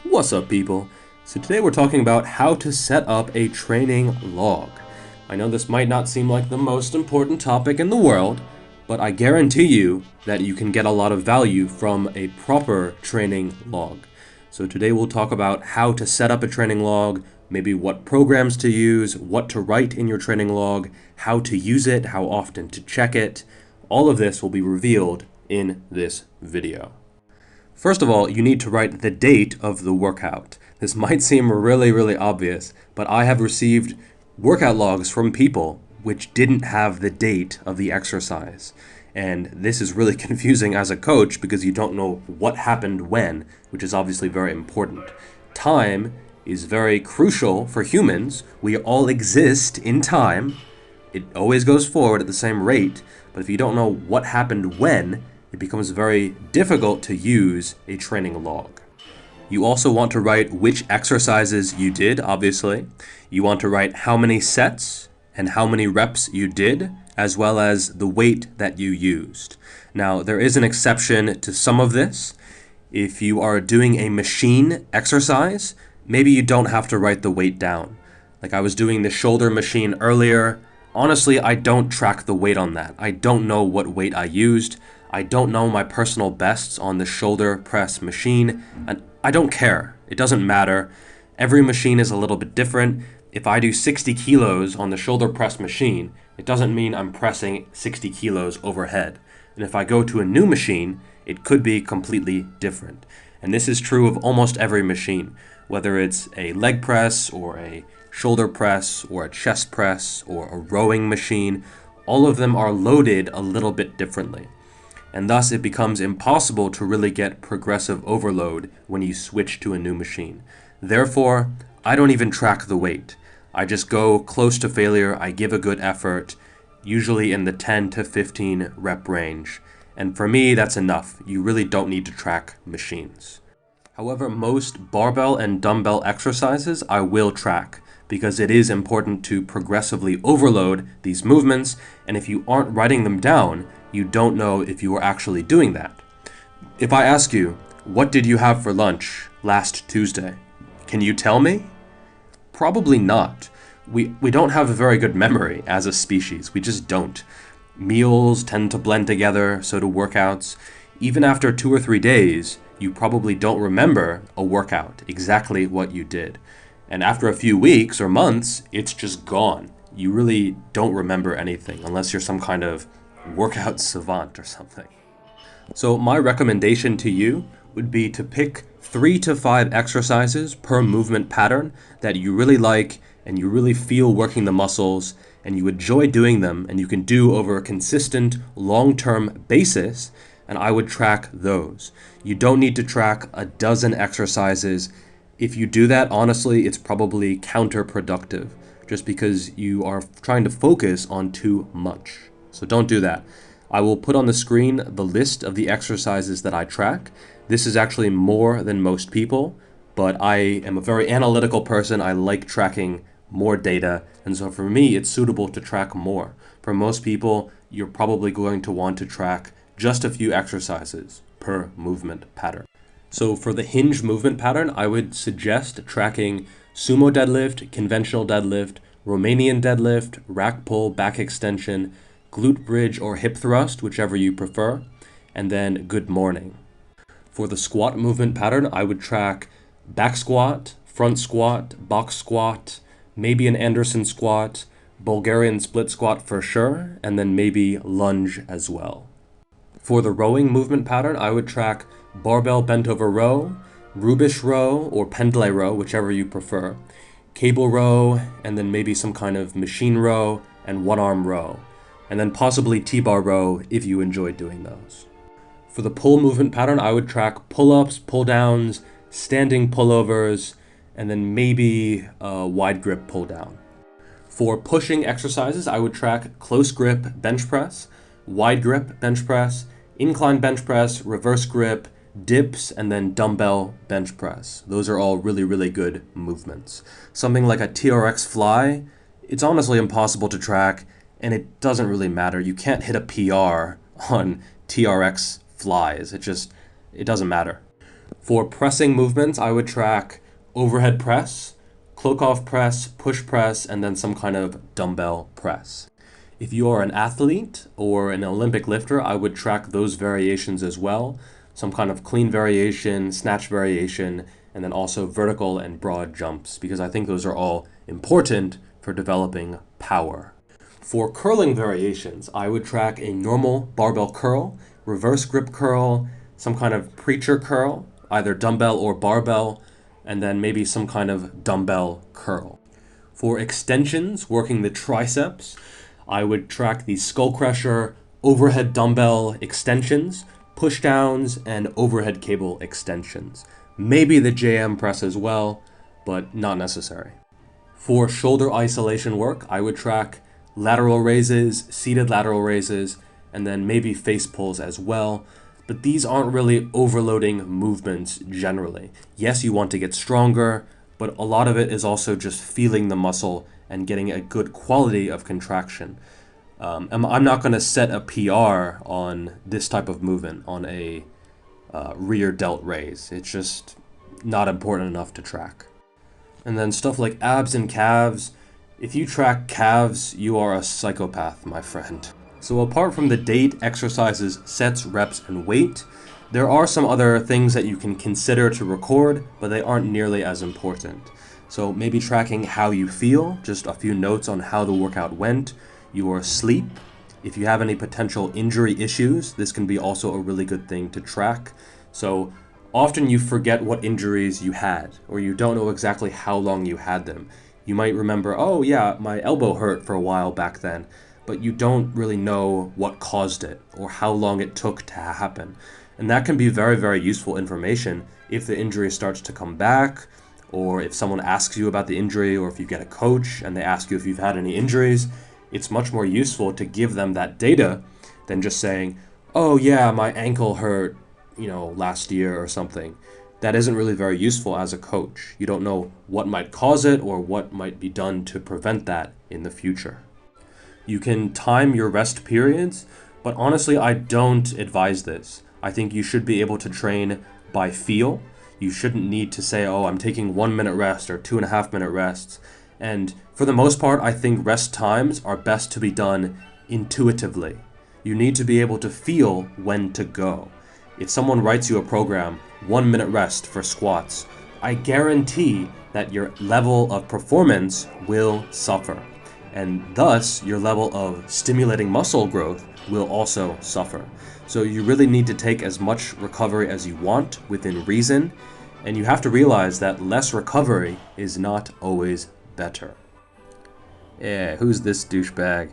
What's up, people? So today we're talking about how to set up a training log. I know this might not seem like the most important topic in the world, but I guarantee you that you can get a lot of value from a proper training log. So today we'll talk about how to set up a training log, maybe what programs to use, what to write in your training log, how to use it, how often to check it. All of this will be revealed in this video. First of all, you need to write the date of the workout. This might seem really obvious, but I have received workout logs from people which didn't have the date of the exercise. And this is really confusing as a coach because you don't know what happened when, which is obviously very important. Time is very crucial for humans. We all exist in time. It always goes forward at the same rate, but if you don't know what happened when, it becomes very difficult to use a training log. You also want to write which exercises you did, obviously. You want to write how many sets and how many reps you did, as well as the weight that you used. Now, there is an exception to some of this. If you are doing a machine exercise, maybe you don't have to write the weight down. Like I was doing the shoulder machine earlier. Honestly, I don't track the weight on that. I don't know what weight I used. I don't know my personal bests on the shoulder press machine, and I don't care. It doesn't matter. Every machine is a little bit different. If I do 60 kilos on the shoulder press machine, it doesn't mean I'm pressing 60 kilos overhead. And if I go to a new machine, it could be completely different. And this is true of almost every machine, whether it's a leg press or a shoulder press or a chest press or a rowing machine. All of them are loaded a little bit differently. And thus it becomes impossible to really get progressive overload when you switch to a new machine. Therefore, I don't even track the weight. I just go close to failure, I give a good effort, usually in the 10 to 15 rep range. And for me, that's enough. You really don't need to track machines. However, most barbell and dumbbell exercises I will track, because it is important to progressively overload these movements, and if you aren't writing them down, you don't know if you are actually doing that. If I ask you, what did you have for lunch last Tuesday? Can you tell me? Probably not. We don't have a very good memory as a species. We just don't. Meals tend to blend together, so do workouts. Even after 2 or 3 days, you probably don't remember a workout, exactly what you did. And after a few weeks or months, it's just gone. You really don't remember anything unless you're some kind of workout savant or something. So my recommendation to you would be to pick 3 to 5 exercises per movement pattern that you really like and you really feel working the muscles and you enjoy doing them and you can do over a consistent long-term basis, and I would track those. You don't need to track a dozen exercises. If you do that, honestly, it's probably counterproductive just because you are trying to focus on too much. So don't do that. I will put on the screen the list of the exercises that I track. This is actually more than most people, but I am a very analytical person. I like tracking more data, and so for me, it's suitable to track more. For most people, you're probably going to want to track just a few exercises per movement pattern. So for the hinge movement pattern, I would suggest tracking sumo deadlift, conventional deadlift, Romanian deadlift, rack pull, back extension, glute bridge or hip thrust, whichever you prefer, and then good morning. For the squat movement pattern, I would track back squat, front squat, box squat, maybe an Anderson squat, Bulgarian split squat for sure, and then maybe lunge as well. For the rowing movement pattern, I would track barbell bent over row, Rubish row, or pendlay row, whichever you prefer, cable row, and then maybe some kind of machine row and one-arm row, and then possibly T-bar row if you enjoy doing those. For the pull movement pattern, I would track pull-ups, pull-downs, standing pullovers, and then maybe a wide grip pull-down. For pushing exercises, I would track close grip bench press, wide grip bench press, incline bench press, reverse grip, dips, and then dumbbell bench press. Those are all really good movements. Something like a TRX fly, it's honestly impossible to track, and it doesn't really matter. You can't hit a PR on TRX flies. It doesn't matter. For pressing movements, I would track overhead press, cloak-off press, push press, and then some kind of dumbbell press. If you are an athlete or an Olympic lifter, I would track those variations as well. Some kind of clean variation, snatch variation, and then also vertical and broad jumps, because I think those are all important for developing power. For curling variations, I would track a normal barbell curl, reverse grip curl, some kind of preacher curl, either dumbbell or barbell, and then maybe some kind of dumbbell curl. For extensions, working the triceps, I would track the skull crusher, overhead dumbbell extensions, push downs, and overhead cable extensions. Maybe the JM press as well, but not necessary. For shoulder isolation work, I would track lateral raises, seated lateral raises, and then maybe face pulls as well. But these aren't really overloading movements generally. Yes, you want to get stronger, but a lot of it is also just feeling the muscle and getting a good quality of contraction. I'm not going to set a PR on this type of movement, on a rear delt raise. It's just not important enough to track. And then stuff like abs and calves. If you track calves, you are a psychopath, my friend. So apart from the date, exercises, sets, reps, and weight, there are some other things that you can consider to record, but they aren't nearly as important. So maybe tracking how you feel, just a few notes on how the workout went, your sleep. If you have any potential injury issues, this can be also a really good thing to track. So often you forget what injuries you had, or you don't know exactly how long you had them. You might remember, oh yeah, my elbow hurt for a while back then, but you don't really know what caused it or how long it took to happen. And that can be very, very useful information if the injury starts to come back, or if someone asks you about the injury, or if you get a coach and they ask you if you've had any injuries. It's much more useful to give them that data than just saying, oh yeah, my ankle hurt, last year or something. That isn't really very useful as a coach. You don't know what might cause it or what might be done to prevent that in the future. You can time your rest periods, but honestly, I don't advise this. I think you should be able to train by feel. You shouldn't need to say, oh, I'm taking 1 minute rest or 2.5 minute rests. And for the most part, I think rest times are best to be done intuitively. You need to be able to feel when to go. If someone writes you a program, 1 minute rest for squats, I guarantee that your level of performance will suffer. And thus, your level of stimulating muscle growth will also suffer. So you really need to take as much recovery as you want within reason, and you have to realize that less recovery is not always better. Yeah, who's this douchebag?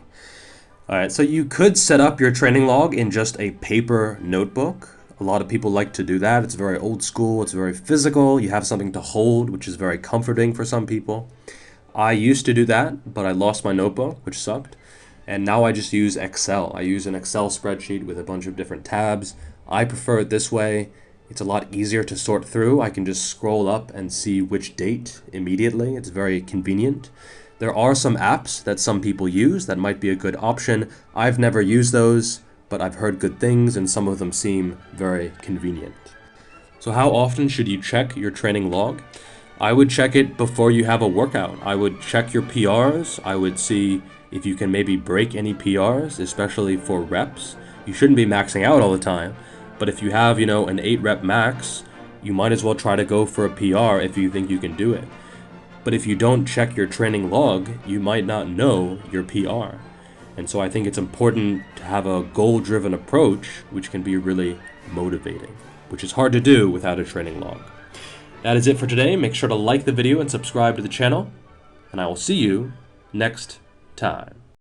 Alright, so you could set up your training log in just a paper notebook. A lot of people like to do that. It's very old school, it's very physical, you have something to hold, which is very comforting for some people. I used to do that, but I lost my notebook, which sucked. And now I just use Excel. I use an Excel spreadsheet with a bunch of different tabs. I prefer it this way. It's a lot easier to sort through. I can just scroll up and see which date immediately. It's very convenient. There are some apps that some people use that might be a good option. I've never used those, but I've heard good things, and some of them seem very convenient. So how often should you check your training log? I would check it before you have a workout. I would check your PRs. I would see if you can maybe break any PRs, especially for reps. You shouldn't be maxing out all the time, but if you have, an 8 rep max, you might as well try to go for a PR if you think you can do it. But if you don't check your training log, you might not know your PR. And so I think it's important to have a goal-driven approach, which can be really motivating, which is hard to do without a training log. That is it for today. Make sure to like the video and subscribe to the channel, and I will see you next time.